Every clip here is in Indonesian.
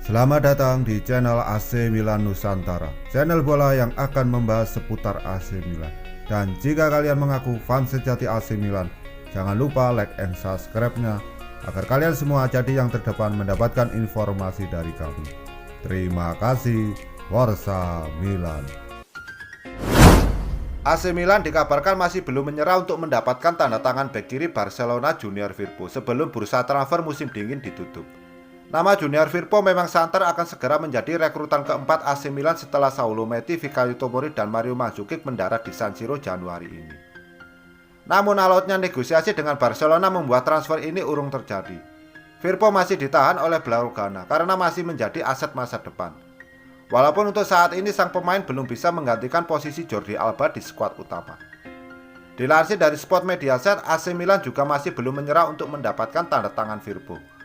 Selamat datang di channel AC Milan Nusantara, channel bola yang akan membahas seputar AC Milan. Dan jika kalian mengaku fans sejati AC Milan, jangan lupa like and subscribe-nya agar kalian semua jadi yang terdepan mendapatkan informasi dari kami. Terima kasih. Forza Milan. AC Milan dikabarkan masih belum menyerah untuk mendapatkan tanda tangan bek kiri Barcelona Junior Firpo sebelum bursa transfer musim dingin ditutup. Nama Junior Firpo memang santer akan segera menjadi rekrutan keempat AC Milan setelah Saulo Metti, Fikayo Tomori, dan Mario Mandzukic mendarat di San Siro Januari ini. Namun alotnya negosiasi dengan Barcelona membuat transfer ini urung terjadi. Firpo masih ditahan oleh Blaugrana karena masih menjadi aset masa depan. Walaupun untuk saat ini sang pemain belum bisa menggantikan posisi Jordi Alba di skuad utama. Dilansir dari Sport Mediaset, AC Milan juga masih belum menyerah untuk mendapatkan tanda tangan Firpo.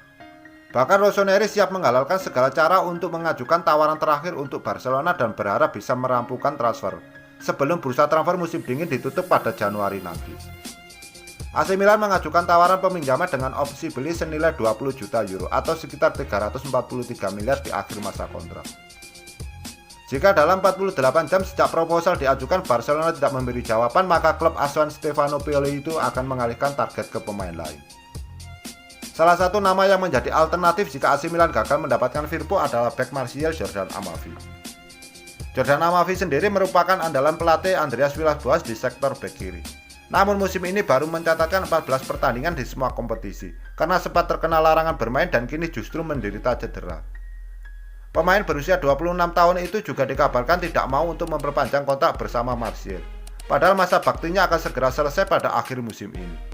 Bahkan Rossoneri siap menghalalkan segala cara untuk mengajukan tawaran terakhir untuk Barcelona dan berharap bisa merampungkan transfer sebelum bursa transfer musim dingin ditutup pada Januari nanti. AC Milan mengajukan tawaran peminjaman dengan opsi beli senilai 20 juta euro atau sekitar 343 miliar di akhir masa kontrak. Jika dalam 48 jam sejak proposal diajukan Barcelona tidak memberi jawaban, maka klub asuhan Stefano Pioli itu akan mengalihkan target ke pemain lain. Salah satu nama yang menjadi alternatif jika AC Milan gagal mendapatkan Firpo adalah bek Martial Jordan Amavi. Jordan Amavi sendiri merupakan andalan pelatih Andreas Villas-Boas di sektor bek kiri. Namun musim ini baru mencatatkan 14 pertandingan di semua kompetisi karena sempat terkena larangan bermain dan kini justru menderita cedera. Pemain berusia 26 tahun itu juga dikabarkan tidak mau untuk memperpanjang kontrak bersama Martial. Padahal masa baktinya akan segera selesai pada akhir musim ini.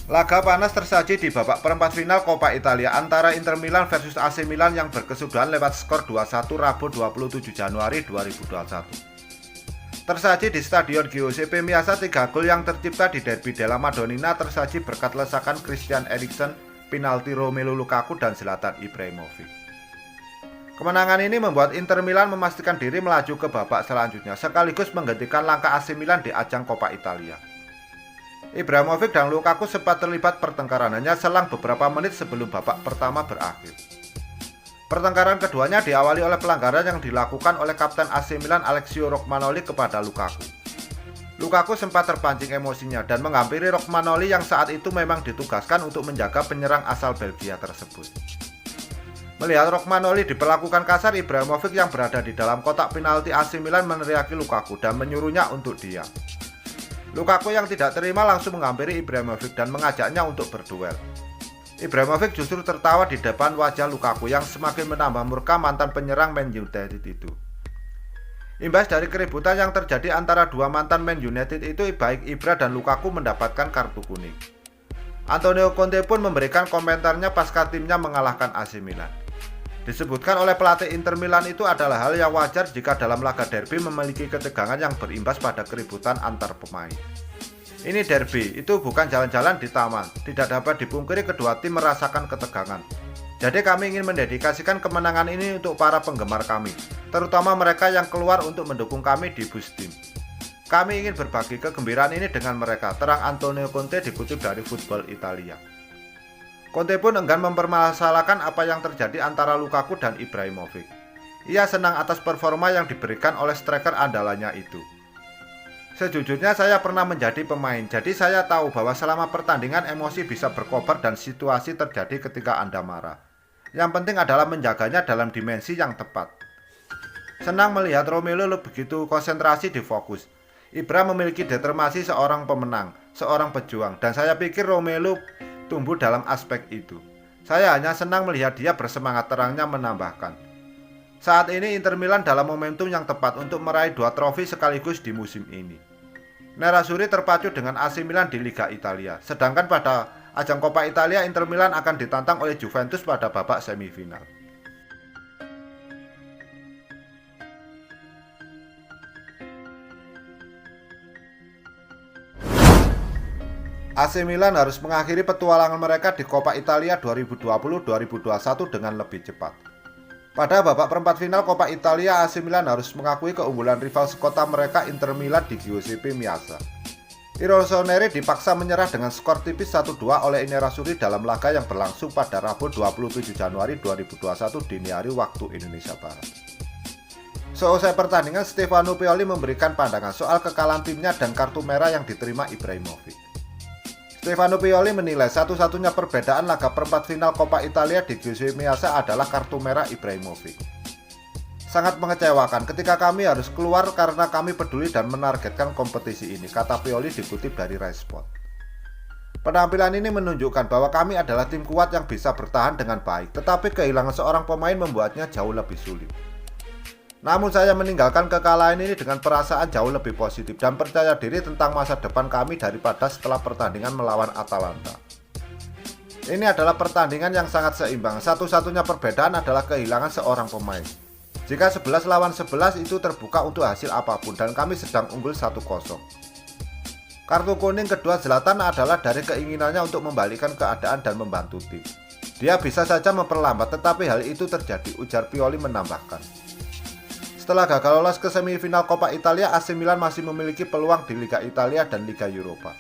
Laga panas tersaji di babak perempat final Coppa Italia antara Inter Milan versus AC Milan yang berkesudahan lewat skor 2-1 Rabu 27 Januari 2021. Tersaji di Stadion Giuseppe Meazza, 3 gol yang tercipta di derby della Madonnina tersaji berkat lesakan Christian Eriksen, penalti Romelu Lukaku, dan Zlatan Ibrahimovic. Kemenangan ini membuat Inter Milan memastikan diri melaju ke babak selanjutnya sekaligus menghentikan langkah AC Milan di ajang Coppa Italia. Ibrahimovic dan Lukaku sempat terlibat pertengkaran hanya selang beberapa menit sebelum babak pertama berakhir. Pertengkaran keduanya diawali oleh pelanggaran yang dilakukan oleh kapten AC Milan Alessio Romagnoli kepada Lukaku. Lukaku sempat terpancing emosinya dan menghampiri Romagnoli yang saat itu memang ditugaskan untuk menjaga penyerang asal Belgia tersebut. Melihat Romagnoli diperlakukan kasar, Ibrahimovic yang berada di dalam kotak penalti AC Milan meneriaki Lukaku dan menyuruhnya untuk diam. Lukaku yang tidak terima langsung menghampiri Ibrahimovic dan mengajaknya untuk berduel. Ibrahimovic justru tertawa di depan wajah Lukaku yang semakin menambah murka mantan penyerang Man United itu. Imbas dari keributan yang terjadi antara dua mantan Man United itu, baik Ibra dan Lukaku mendapatkan kartu kuning. Antonio Conte pun memberikan komentarnya pasca timnya mengalahkan AC Milan. Disebutkan oleh pelatih Inter Milan itu adalah hal yang wajar jika dalam laga derby memiliki ketegangan yang berimbas pada keributan antar pemain. Ini derby, itu bukan jalan-jalan di taman. Tidak dapat dipungkiri kedua tim merasakan ketegangan. Jadi kami ingin mendedikasikan kemenangan ini untuk para penggemar kami, terutama mereka yang keluar untuk mendukung kami di bus tim. Kami ingin berbagi kegembiraan ini dengan mereka, terang Antonio Conte dikutip dari Football Italia. Conte pun enggan mempermasalahkan apa yang terjadi antara Lukaku dan Ibrahimovic. Ia senang atas performa yang diberikan oleh striker andalannya itu. Sejujurnya saya pernah menjadi pemain, jadi saya tahu bahwa selama pertandingan emosi bisa berkobar dan situasi terjadi ketika Anda marah. Yang penting adalah menjaganya dalam dimensi yang tepat. Senang melihat Romelu begitu konsentrasi di fokus. Ibra memiliki determinasi seorang pemenang, seorang pejuang, dan saya pikir Romelu tumbuh dalam aspek itu. Saya hanya senang melihat dia bersemangat, terangnya menambahkan. Saat ini Inter Milan dalam momentum yang tepat untuk meraih 2 trofi sekaligus di musim ini. Nerazzurri terpacu dengan AC Milan di Liga Italia, sedangkan pada ajang Coppa Italia Inter Milan akan ditantang oleh Juventus pada babak semifinal. AC Milan harus mengakhiri petualangan mereka di Coppa Italia 2020-2021 dengan lebih cepat. Pada babak perempat final Coppa Italia, AC Milan harus mengakui keunggulan rival sekota mereka Inter Milan di Giuseppe Meazza. Rossoneri dipaksa menyerah dengan skor tipis 1-2 oleh Nerazzurri dalam laga yang berlangsung pada Rabu 27 Januari 2021 dini hari waktu Indonesia Barat. Seusai pertandingan, Stefano Pioli memberikan pandangan soal kekalahan timnya dan kartu merah yang diterima Ibrahimovic. Stefano Pioli menilai satu-satunya perbedaan laga perempat final Coppa Italia di Giuseppe Meazza adalah kartu merah Ibrahimovic. Sangat mengecewakan ketika kami harus keluar karena kami peduli dan menargetkan kompetisi ini, kata Pioli dikutip dari Rai Sport. Penampilan ini menunjukkan bahwa kami adalah tim kuat yang bisa bertahan dengan baik, tetapi kehilangan seorang pemain membuatnya jauh lebih sulit. Namun saya meninggalkan kekalahan ini dengan perasaan jauh lebih positif dan percaya diri tentang masa depan kami daripada setelah pertandingan melawan Atalanta. Ini adalah pertandingan yang sangat seimbang, satu-satunya perbedaan adalah kehilangan seorang pemain. Jika 11 lawan 11 itu terbuka untuk hasil apapun dan kami sedang unggul 1-0. Kartu kuning kedua Zlatan adalah dari keinginannya untuk membalikan keadaan dan membantu tim. Dia bisa saja memperlambat tetapi hal itu terjadi, ujar Pioli menambahkan. Setelah gagal lolos ke semifinal Coppa Italia, AC Milan masih memiliki peluang di Liga Italia dan Liga Eropa.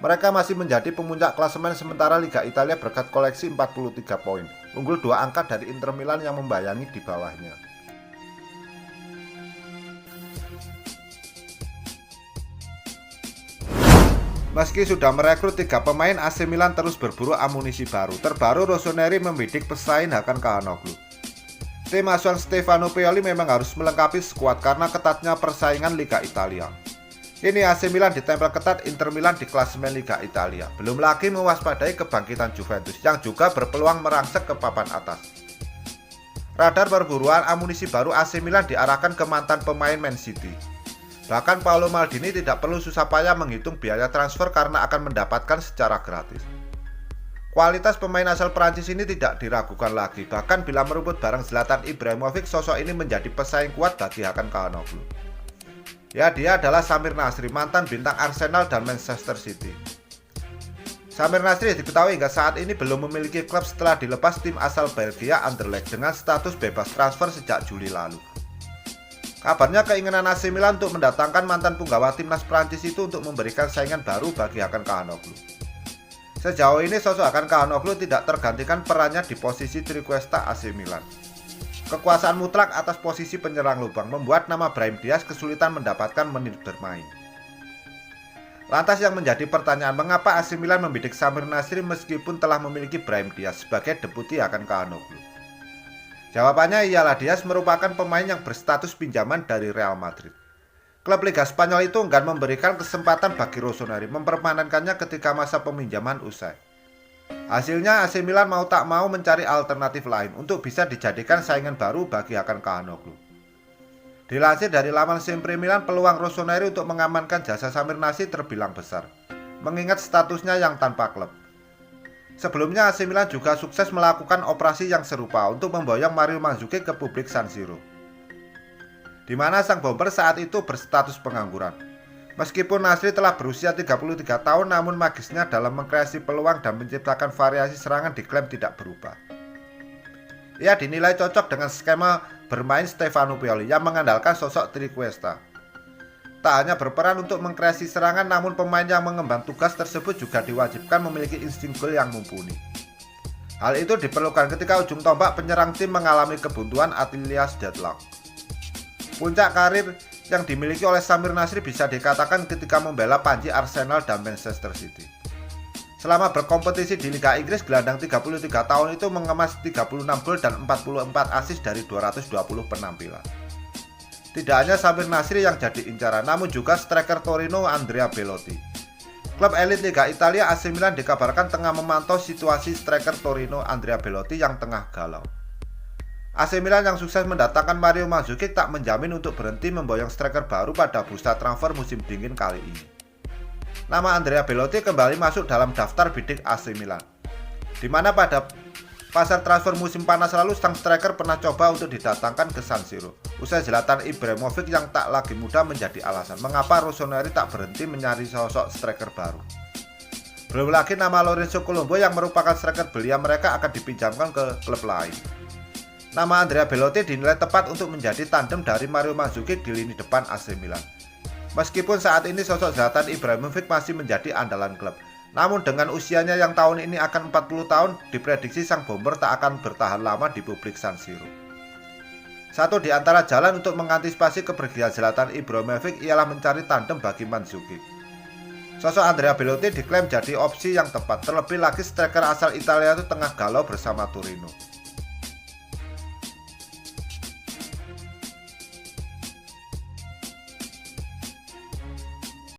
Mereka masih menjadi pemuncak klasemen sementara Liga Italia berkat koleksi 43 poin, unggul 2 angka dari Inter Milan yang membayangi di bawahnya. Meski sudah merekrut 3 pemain, AC Milan terus berburu amunisi baru. Terbaru, Rossoneri membidik pesaing Hakan Çalhanoğlu. Tim asuhan Stefano Pioli memang harus melengkapi skuad karena ketatnya persaingan Liga Italia. Kini AC Milan ditempel ketat Inter Milan di klasemen Liga Italia. Belum lagi mewaspadai kebangkitan Juventus yang juga berpeluang merangsek ke papan atas. Radar perburuan amunisi baru AC Milan diarahkan ke mantan pemain Man City. Bahkan Paolo Maldini tidak perlu susah payah menghitung biaya transfer karena akan mendapatkan secara gratis. Kualitas pemain asal Prancis ini tidak diragukan lagi, bahkan bila merebut bareng Zlatan Ibrahimovic, sosok ini menjadi pesaing kuat bagi Hakan Çalhanoğlu. Ya, dia adalah Samir Nasri, mantan bintang Arsenal dan Manchester City. Samir Nasri diketahui hingga saat ini belum memiliki klub setelah dilepas tim asal Belgia Anderlecht dengan status bebas transfer sejak Juli lalu. Kabarnya keinginan AC Milan untuk mendatangkan mantan punggawa timnas Prancis itu untuk memberikan saingan baru bagi Hakan Çalhanoğlu. Sejauh ini sosok Hakan Çalhanoğlu tidak tergantikan perannya di posisi Triquesta AC Milan. Kekuasaan mutlak atas posisi penyerang lubang membuat nama Brahim Diaz kesulitan mendapatkan menit bermain. Lantas yang menjadi pertanyaan, mengapa AC Milan membidik Samir Nasri meskipun telah memiliki Brahim Diaz sebagai deputi Hakan Çalhanoğlu? Jawabannya ialah Diaz merupakan pemain yang berstatus pinjaman dari Real Madrid. Klub Liga Spanyol itu enggan memberikan kesempatan bagi Rossoneri mempermanenkannya ketika masa peminjaman usai. Hasilnya AC Milan mau tak mau mencari alternatif lain untuk bisa dijadikan saingan baru bagi Hakan Çalhanoğlu. Dilansir dari laman Sempre Milan, peluang Rossoneri untuk mengamankan jasa Samir Nasri terbilang besar, mengingat statusnya yang tanpa klub. Sebelumnya AC Milan juga sukses melakukan operasi yang serupa untuk memboyong Mario Mandzukic ke publik San Siro, di mana sang bomber saat itu berstatus pengangguran. Meskipun Nasri telah berusia 33 tahun, namun magisnya dalam mengkreasi peluang dan menciptakan variasi serangan diklaim tidak berubah. Ia dinilai cocok dengan skema bermain Stefano Pioli yang mengandalkan sosok Triquesta. Tak hanya berperan untuk mengkreasi serangan, namun pemain yang mengemban tugas tersebut juga diwajibkan memiliki insting gol yang mumpuni. Hal itu diperlukan ketika ujung tombak penyerang tim mengalami kebuntuan alias deadlock. Puncak karir yang dimiliki oleh Samir Nasri bisa dikatakan ketika membela panji Arsenal dan Manchester City. Selama berkompetisi di Liga Inggris, gelandang 33 tahun itu mengemas 36 gol dan 44 assist dari 220 penampilan. Tidak hanya Samir Nasri yang jadi incaran, namun juga striker Torino Andrea Belotti. Klub elit Liga Italia AC Milan dikabarkan tengah memantau situasi striker Torino Andrea Belotti yang tengah galau. AC Milan yang sukses mendatangkan Mario Mandzukic tak menjamin untuk berhenti memboyong striker baru pada bursa transfer musim dingin kali ini. Nama Andrea Belotti kembali masuk dalam daftar bidik AC Milan, di mana pada pasar transfer musim panas lalu sang striker pernah coba untuk didatangkan ke San Siro. Usai Zlatan Ibrahimovic yang tak lagi muda menjadi alasan mengapa Rossoneri tak berhenti mencari sosok striker baru. Belum lagi nama Lorenzo Colombo yang merupakan striker belia mereka akan dipinjamkan ke klub lain. Nama Andrea Belotti dinilai tepat untuk menjadi tandem dari Mario Mandzukic di lini depan AC Milan. Meskipun saat ini sosok Zlatan Ibrahimovic masih menjadi andalan klub, namun dengan usianya yang tahun ini akan 40 tahun, diprediksi sang bomber tak akan bertahan lama di publik San Siro. Satu di antara jalan untuk mengantisipasi kepergian Zlatan Ibrahimovic ialah mencari tandem bagi Mandzukic. Sosok Andrea Belotti diklaim jadi opsi yang tepat, terlebih lagi striker asal Italia itu tengah galau bersama Torino.